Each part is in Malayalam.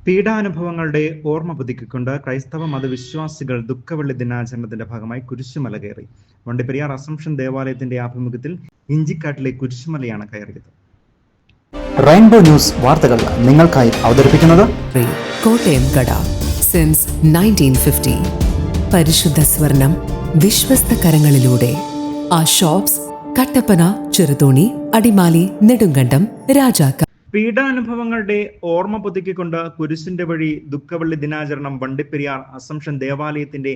പീഡാനുഭവങ്ങളുടെ ഓർമ്മ പുതുക്കിക്കൊണ്ട് ക്രൈസ്തവ മതവിശ്വാസികൾ ദുഃഖവെള്ളി ദിനാചരണത്തിന്റെ ഭാഗമായി കുരിശുമല കയറി. വണ്ടിപ്പെരിയാർ അസംഷൻ ദേവാലയത്തിന്റെ ആഭിമുഖ്യത്തിൽ ഇഞ്ചിക്കാട്ടിലെ കുരിശുമലയാണ് കയറിയത്. റെയിൻബോ ന്യൂസ് വാർത്തകൾ നിങ്ങൾക്കായി അവതരിപ്പിക്കുന്നത് കോട്ടയം കട സിൻസ് 1950. പരിശുദ്ധ സ്വർണം വിശ്വസ്ത കരങ്ങളിലൂടെ. ആ ഷോപ്സ് കട്ടപ്പന, ചെറുതോണി, അടിമാലി, നെടുങ്കണ്ടം, രാജാക്ക. പീഡാനുഭവങ്ങളുടെ ഓർമ്മ പുതുക്കിക്കൊണ്ട് കുരിശിന്റെ വഴി ദുഃഖവെള്ളി ദിനാചരണം വണ്ടിപ്പെരിയാർ അസംഷൻ ദേവാലയത്തിന്റെ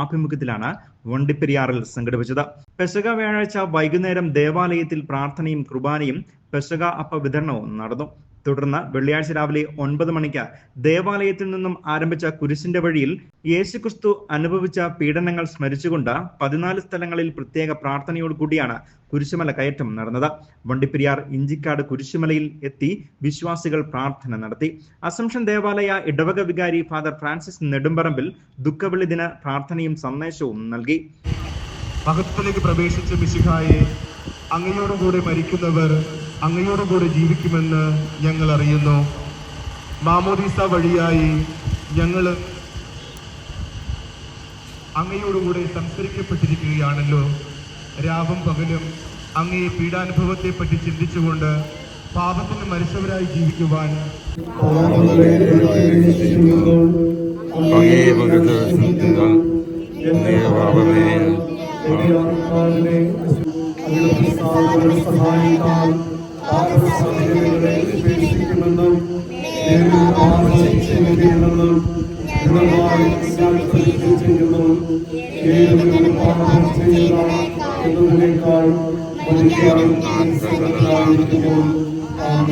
ആഭിമുഖ്യത്തിലാണ് വണ്ടിപ്പെരിയാറിൽ സംഘടിപ്പിച്ചത്. പെസഹ വ്യാഴാഴ്ച വൈകുന്നേരം ദേവാലയത്തിൽ പ്രാർത്ഥനയും കുർബാനയും പെസഹ അപ്പ വിതരണവും നടന്നു. തുടർന്ന് വെള്ളിയാഴ്ച രാവിലെ 9 മണിക്ക് ദേവാലയത്തിൽ നിന്നും ആരംഭിച്ച കുരിശിന്റെ വഴിയിൽ യേശുക്രിസ്തു അനുഭവിച്ച പീഡനങ്ങൾ സ്മരിച്ചുകൊണ്ട് 14 സ്ഥലങ്ങളിൽ പ്രത്യേക പ്രാർത്ഥനയോടുകൂടിയാണ് കുരിശുമല കയറ്റം നടന്നത്. വണ്ടിപ്പെരിയാർ ഇഞ്ചിക്കാട് കുരിശുമലയിൽ എത്തി വിശ്വാസികൾ പ്രാർത്ഥന നടത്തി. അസംഷൻ ദേവാലയ ഇടവക വികാരി ഫാദർ ഫ്രാൻസിസ് നെടുമ്പറമ്പിൽ ദുഃഖവെള്ളി ദിന പ്രാർത്ഥനയും സന്ദേശവും നൽകി. മഹത്വത്തിലേക്ക് പ്രവേശിച്ച മിശിഹായെ, അങ്ങയോടുകൂടെ മരിക്കുന്നവർ അങ്ങയോടുകൂടെ ജീവിക്കുമെന്ന് ഞങ്ങൾ അറിയുന്നു. മാമോദീസ വഴിയായി ഞങ്ങൾ അങ്ങയോടുകൂടെ സംസ്കരിക്കപ്പെട്ടിരിക്കുകയാണല്ലോ. രാവും പകലും അങ്ങേ പീഡാനുഭവത്തെ പറ്റി ചിന്തിച്ചുകൊണ്ട് പാപത്തിന് മരിച്ചവരായി ജീവിക്കുവാൻ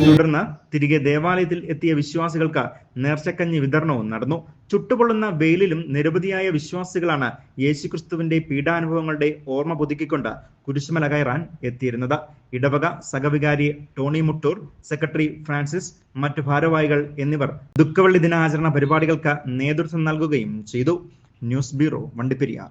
തുടർന്ന് തിരികെ ദേവാലയത്തിൽ എത്തിയ വിശ്വാസികൾക്ക് നേർച്ചക്കഞ്ഞി വിതരണവും നടന്നു. ചുട്ടുപൊള്ളുന്ന വെയിലിലും നിരവധിയായ വിശ്വാസികളാണ് യേശുക്രിസ്തുവിന്റെ പീഡാനുഭവങ്ങളുടെ ഓർമ്മ പുതുക്കിക്കൊണ്ട് കുരിശുമല കയറാൻ എത്തിയിരുന്നത്. ഇടവക സഹവികാരി ടോണി മുട്ടൂർ, സെക്രട്ടറി ഫ്രാൻസിസ്, മറ്റു ഭാരവാഹികൾ എന്നിവർ ദുഃഖവെള്ളി ദിനാചരണ പരിപാടികൾക്ക് നേതൃത്വം നൽകുകയും ചെയ്തു. News bureau, Vandiperiyar.